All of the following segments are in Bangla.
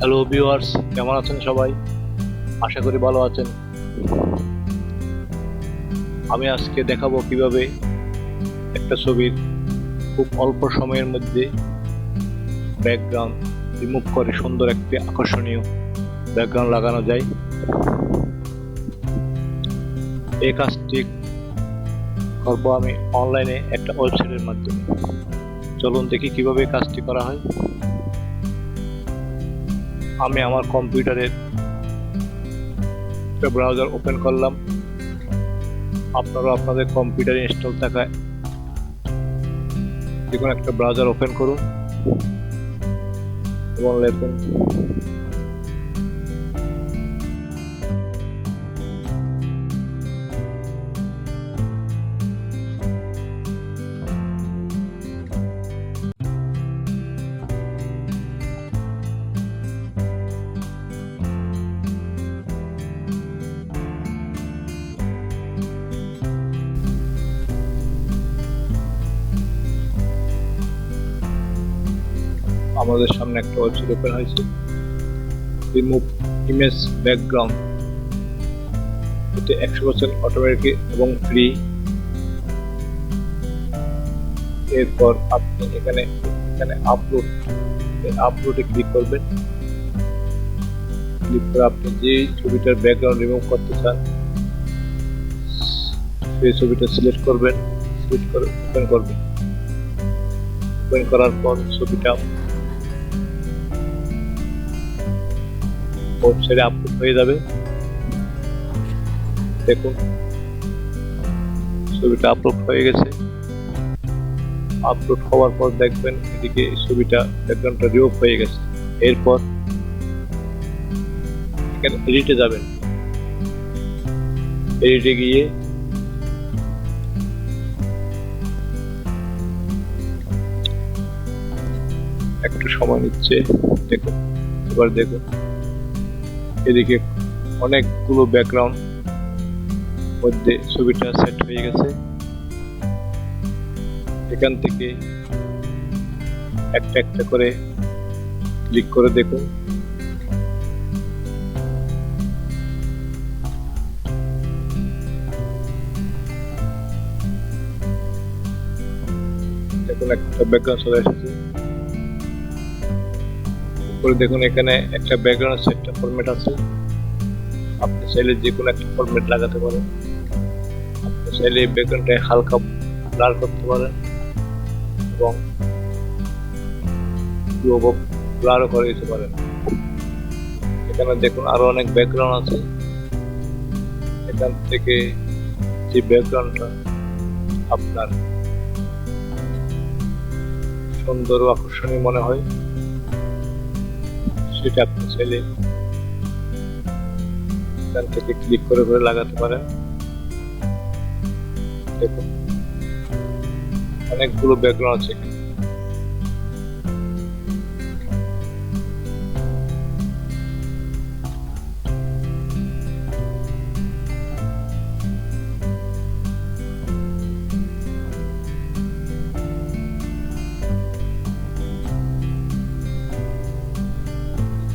হ্যালো ভিউয়ার্স, কেমন আছেন সবাই? আশা করি ভালো আছেন। আমি আজকে দেখাবো কিভাবে একটা ছবির খুব অল্প সময়ের মধ্যে ব্যাকগ্রাউন্ড রিমুভ করে সুন্দর একটি আকর্ষণীয় ব্যাকগ্রাউন্ড লাগানো যায়। এই কাজটি করবো আমি অনলাইনে একটা ওয়েবসাইটের মাধ্যমে। চলুন দেখি কিভাবে এই কাজটি করা হয়। আমি আমার কম্পিউটারের একটা ব্রাউজার ওপেন করলাম। আপনারা আপনাদের কম্পিউটারে ইনস্টল থাকা যে কোনো একটা ব্রাউজার ওপেন করুন এবং লিখুন আমাদের সামনে একটা ওয়েবসাইট ওপেন হয়েছে, রিমুভ ইমেজ ব্যাকগ্রাউন্ড। এটি 100% অটোমেটিক এবং ফ্রি। এরপর আপনি এখানে আপলোডে ক্লিক করবেন। ক্লিক করে আপনি যে ছবিটার ব্যাকগ্রাউন্ড রিমুভ করতে চান সেই ছবিটা সিলেক্ট করবেন। সিলেক্ট করে ওপেন করবেন। ওপেন করার পর ছবিটা ওয়েবসাইটে আপলোড হয়ে যাবে। দেখুন ছবিটা আপলোড হয়ে গেছে। আপলোড হওয়ার পর দেখবেন এদিকে ছবিটা ব্যাকগ্রাউন্ডটা রিমুভ হয়ে গেছে। এরপর এখানে এডিটে যাবেন। এডিটে গিয়ে একটু সময় নিচ্ছে, দেখুন। এবার দেখুন এদিকে অনেকগুলো ব্যাকগ্রাউন্ড মধ্যে ছবিটা সেট হয়ে গেছে। এখান থেকে একটা একটা করে ক্লিক করে দেখুন। দেখুন একটা ব্যাকগ্রাউন্ড চলে এসেছে। উপরে দেখুন এখানে একটা ব্যাকগ্রাউন্ড সেটটা ফরম্যাট আছে। আপনি চাইলে যে কোনো একটা ফরম্যাট লাগাতে পারেন। আপনি চাইলে এই ব্যাকগ্রাউন্ডটা হালকা ব্লার করতে পারেন এবং ব্লারও করে দিতে পারেন। এখানে দেখুন আরো অনেক ব্যাকগ্রাউন্ড আছে। এখান থেকে যে ব্যাকগ্রাউন্ডটা আপনার সুন্দর ও আকর্ষণীয় মনে হয় সেটা আপনি চাইলে এখান থেকে ক্লিক করে করে লাগাতে পারেন। দেখুন অনেকগুলো ব্যাকগ্রাউন্ড আছে।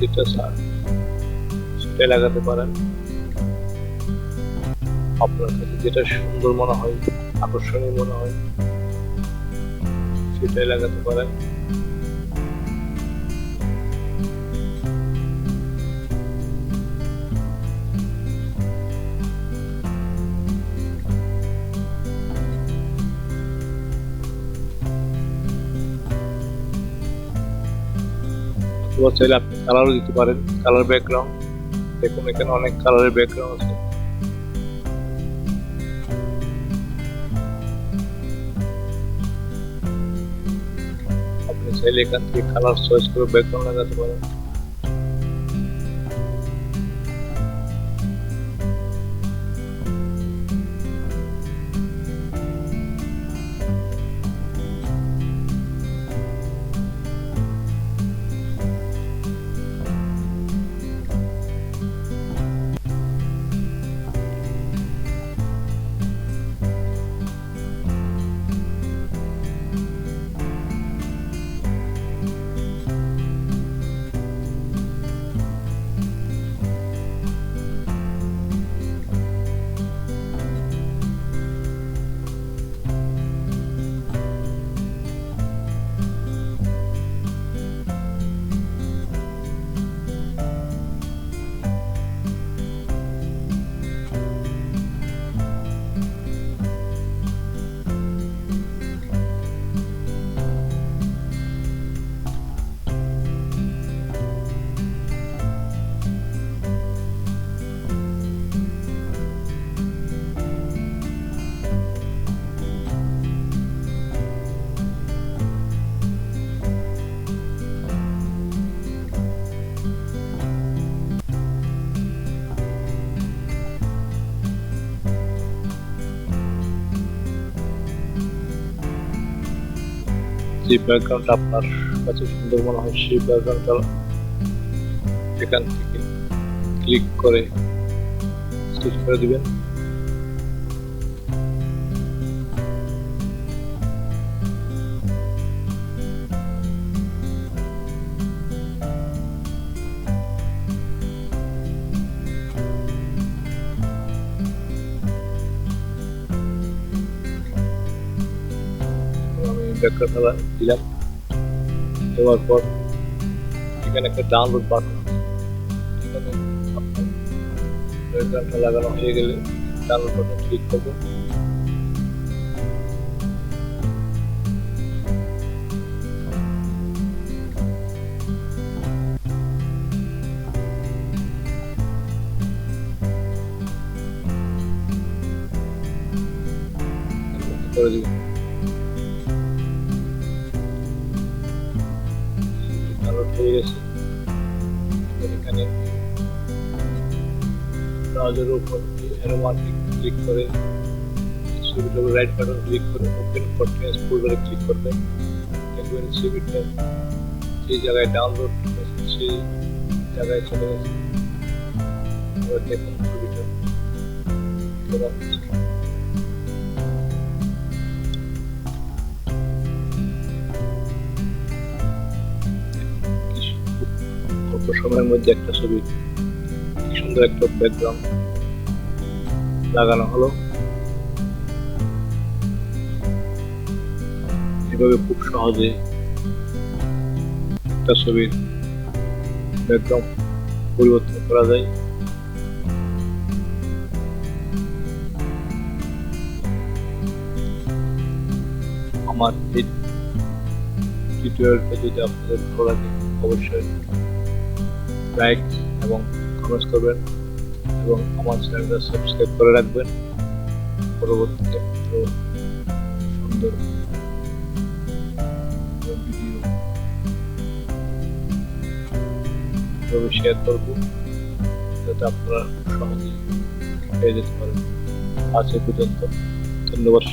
যেটা চান সেটাই লাগাতে পারেন। আপনার কাছে যেটা সুন্দর মনে হয়, আকর্ষণীয় মনে হয় সেটাই লাগাতে পারেন। অথবা চাইলে আপনি কালারও দিতে পারেন, কালার ব্যাকগ্রাউন্ড। দেখুন এখানে অনেক কালারের ব্যাকগ্রাউন্ড আছে। আপনি চাইলে এখান থেকে কালার চয়েস করে ব্যাকগ্রাউন্ড লাগাতে পারেন। যে ব্যাকগ্রাউন্ডটা আপনার কাছে সুন্দর মনে হয় সেই ব্যাকগ্রাউন্ডটা এখান থেকে ক্লিক করে সিলেক্ট করে দিবেন। আমি ব্যাকগ্রাউন্ডটা দিলাম, দেওয়ার পর এখানে একটা ডাউনলোড বাটন আছে, এখানে আপনার ব্যাকগ্রাউন্ডটা লাগানো হয়ে গেলে ডাউনলোড বাটন ক্লিক করবেন। করে দিবেন। ডাউনলোড হয়ে গেছে। এখানে ব্রাউজারের উপর অ্যারো মার্কে ক্লিক করে ছবিটার উপর রাইট বাটন ক্লিক করে ওপেন কন্টিনিউয়াস ফোল্ডারে ক্লিক করবেন। দেখবেন ছবিটা যে জায়গায় ডাউনলোড হয়েছে সেই জায়গায় চলে গেছে। এবার দেখুন ছবিটা কেমন হচ্ছে। অল্প সময়ের মধ্যে একটা ছবি কি সুন্দর একটা ব্যাকগ্রাউন্ড লাগানো হলো। এভাবে খুব সহজে একটা ছবির ব্যাকগ্রাউন্ড পরিবর্তন করা যায়। আমার এই টিউটোরিয়ালটা যদি আপনাদের ভালো লাগে অবশ্যই লাইক এবং কমেন্ট করবেন এবং আমার চ্যানেলটা সাবস্ক্রাইব করে রাখবেন। পরবর্তীতে আরো সুন্দর ভিডিও শেয়ার করব যাতে আপনারা সহজে পেয়ে যেতে পারেন। আজ এ পর্যন্ত, ধন্যবাদ।